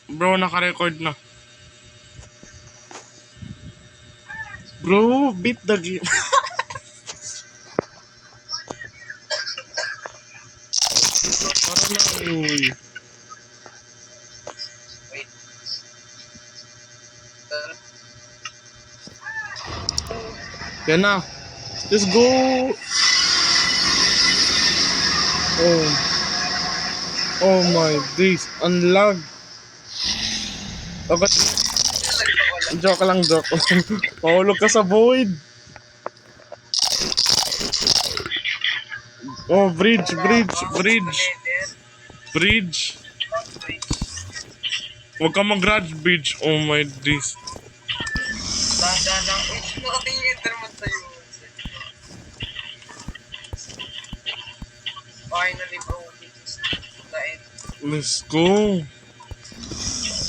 Bro, naka-record na. Bro, beat the game. Para na, uy. Wait. Yan na. Let's go. Oh. Oh my days. Unlag. Okay. Joke lang, joke. Mahulog ka sa void. Oh, bridge. Huwag ka mag-garage bridge. Oh my days. Dahan-dahan lang. Uy, nakatingin yung Enderman sa'yo. Finally, bro. This is the end. Let's go.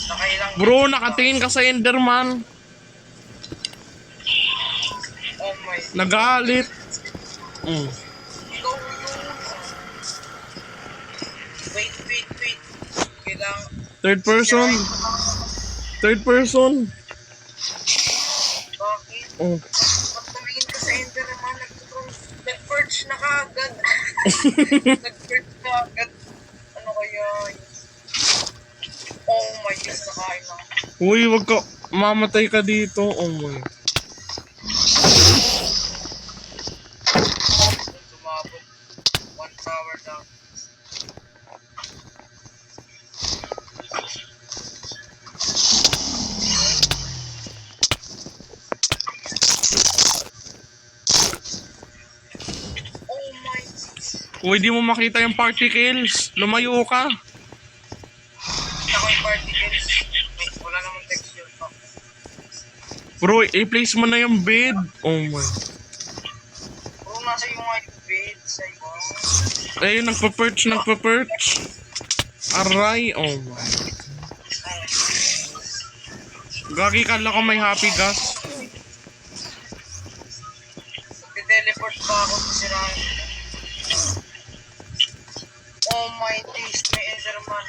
Nakailang Bro, nakatingin ka sa Enderman. Oh my. Nagalit. Ikaw yun. Wait. Kailangan. Third person. Bakit? Oh. Pag tumingin ka sa Enderman, nag-perch na kaagad. Nag-perch na agad. Ano kaya yun? Oh my God, nakain lang. Uy, wag ka. Mamatay ka dito. Oh my. Sumabot. 1 hour down. Oh my. Uy, di mo makita yung particles. Lumayo ka. Ako yung particles. Wait, wala namang texture pa. Bro, i-place mo na yung bed. Oh my. Bro, nasa yung nga yung bed sa iba. Ayun, nagpa-perch. Aray. Oh my. Gagi, kala ko may happy gas. Magte-teleport pa ako sa sirahan. Oh my days, may Enderman.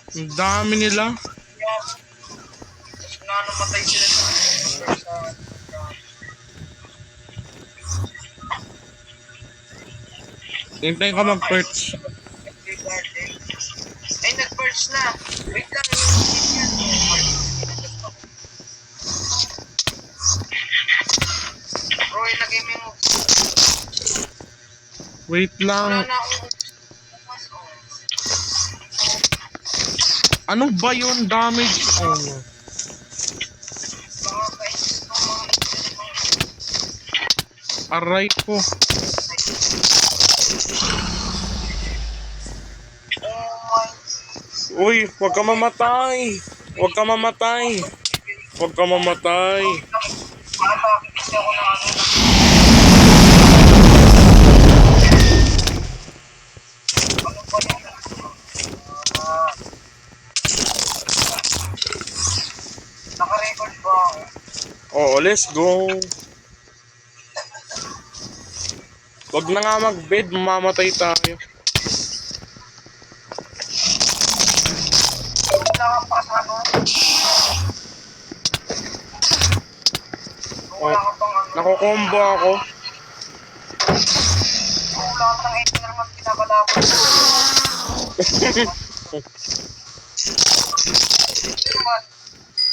Ang dami nila. Yeah. Tapos namatay sila sa Hintayin ka mag-perch. Ay, nag-perch na. Wait lang, yung yan. Bro, ilagay mo yung Wait lang. wala na akong Ano ba yun? Damage? Oh my. mga kainis ng mga Aray ko. oh my. Uy, huwag ka mamatay. Atake kasi ako ng ano. Ano ba yun? Ah, naka-record ba ako? Oo, let's go. Wag na nga mag-bed, mamamatay tayo. Wala ka pa sa ano? Wala ka pang ano? Nakukombo ako. Wala ka ng Enderman pinakalaban. Enderman.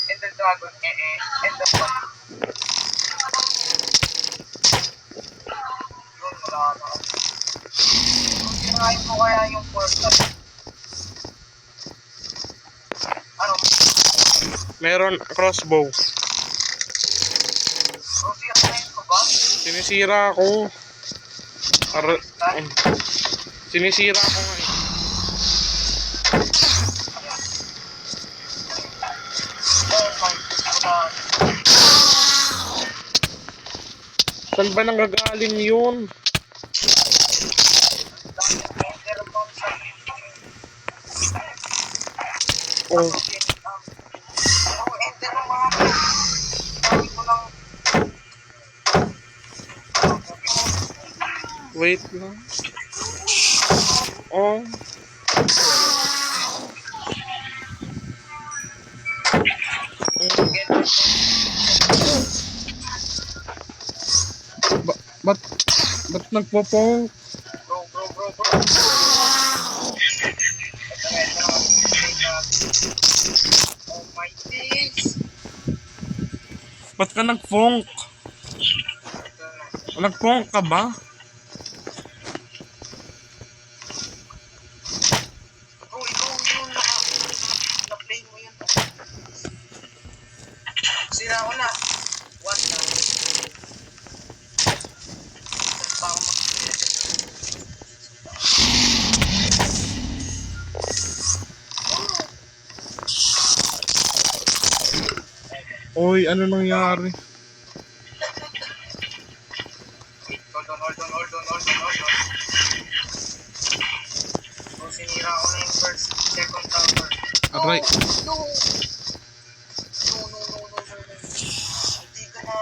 Ender Dragon. Enderman. Yun, wala na. Sinahin mo kaya yung portal. Ano? Meron crossbow. Rosie, ano na yun ko ba? Sinisira ako. Sinisira ako nga eh. Oh my God. Saan ba nanggagaling yun? Enderman sa Oh, Enderman. Sabi ko lang. wait lang. Oh. Ba't nagpo-pong? Bro. Ito. Oh my days. Ba't ka nag-fong? Nag-fong ka ba? Bro, ikaw yun. Na-play mo yun. Sira ko na. What na? Saan pa ako Oy, ano nangyari? Hold on. So, sinira ko na yung first, second tower. Aray. No. Hindi ka na.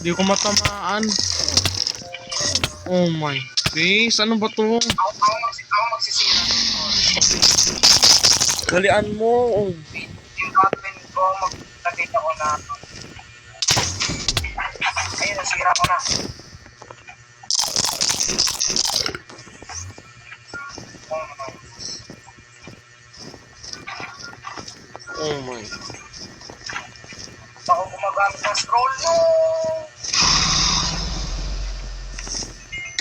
Hindi ko matamaan. Oh my days, ano ba to? Ako magsisira. Dalian mo. Oh. Yung admin ko, magkakita ko na. Ayun, nasira ko na. Oh my. Oh my. Ako gumagamit ng scroll. No!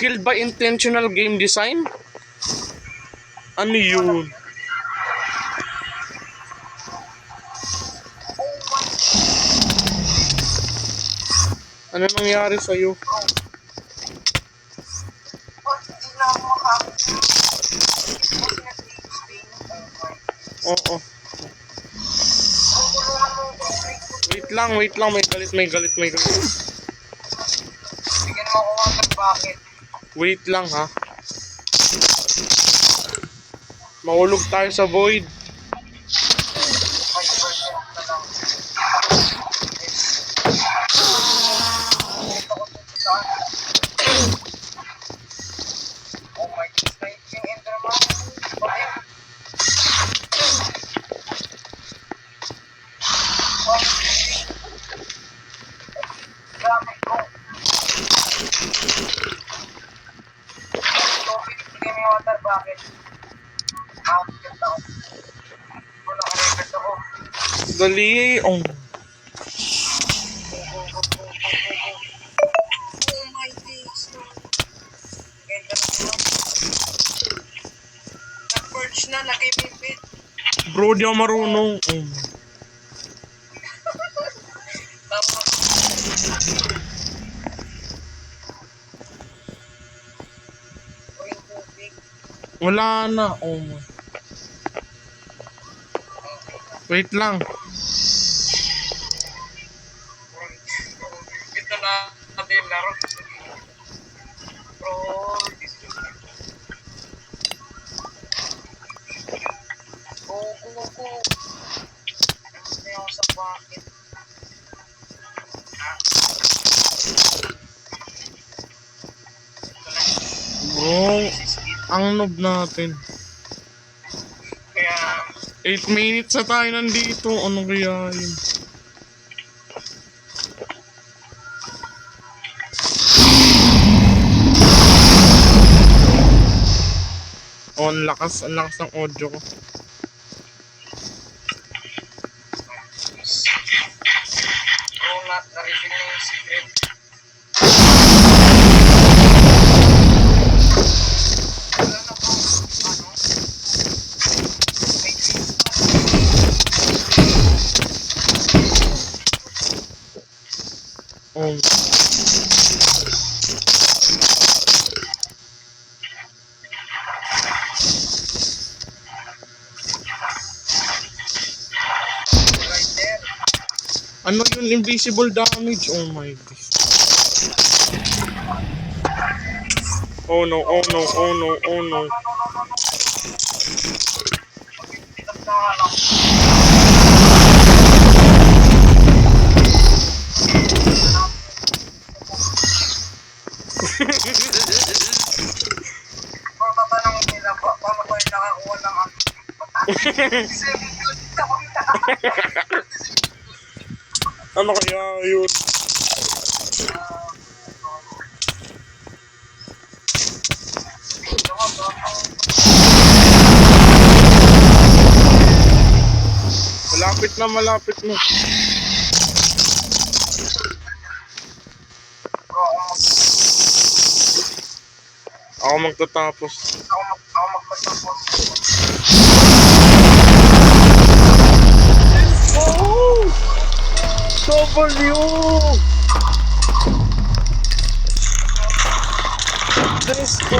Killed by intentional game design? Ano yun? Oh my. Ano nangyari sa'yo? Ba't hindi na ako makamit? Kasi nag-explain. Oh my. Oo. Ang tulungan mo ko. Wait lang. May galit. Bigyan mo ako ng bakit. Wait lang ha. Mahulog tayo sa void. 5% na lang. Oh my God, snipe yung Enderman. Bakit? Grabe ko. So, binibigyan mo yung water, bakit? Ganda ko. Wala ka record ako. Dali. Oh. Oh my days, no. Ganda naman. Nag-purge na, nakimipit. Bro, di ako marunong. Oh. Tapos, o yung tubig. Wala na. Oh my. Wait lang. Ito na natin yung laro. Bro, go. Ano ako sa bakit? Bro, ang noob natin. Kaya, 8 minutes na tayo nandito. Ano kaya yun? Oh, ang lakas ng audio ko. bro, na-reveal na yung secret. Wala na po, ano? May face na. Oh. Right there. Ano yun? Invisible damage? Oh my god. Oh no. Pitas na nga lang. Ano kaya yun? Malapit na, malapit na. Ako magtatapos. Ako magpatapos. Oh! W! Let's go!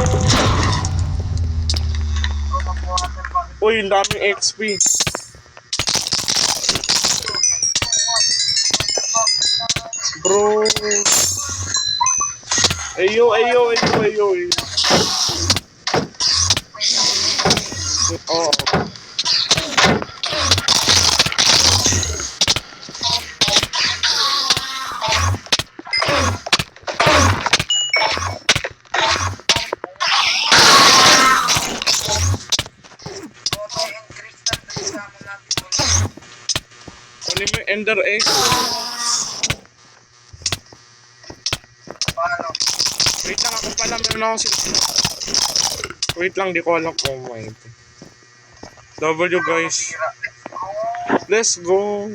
Uy, ang daming XP. Bro. Ayo, ayo, ayo, ayo, ayo. Oh. Kunin mo yung Ender Egg. Wait lang, ako pala meron ako sila. Wait lang, di ko alam. Oh my God. W guys. Let's go.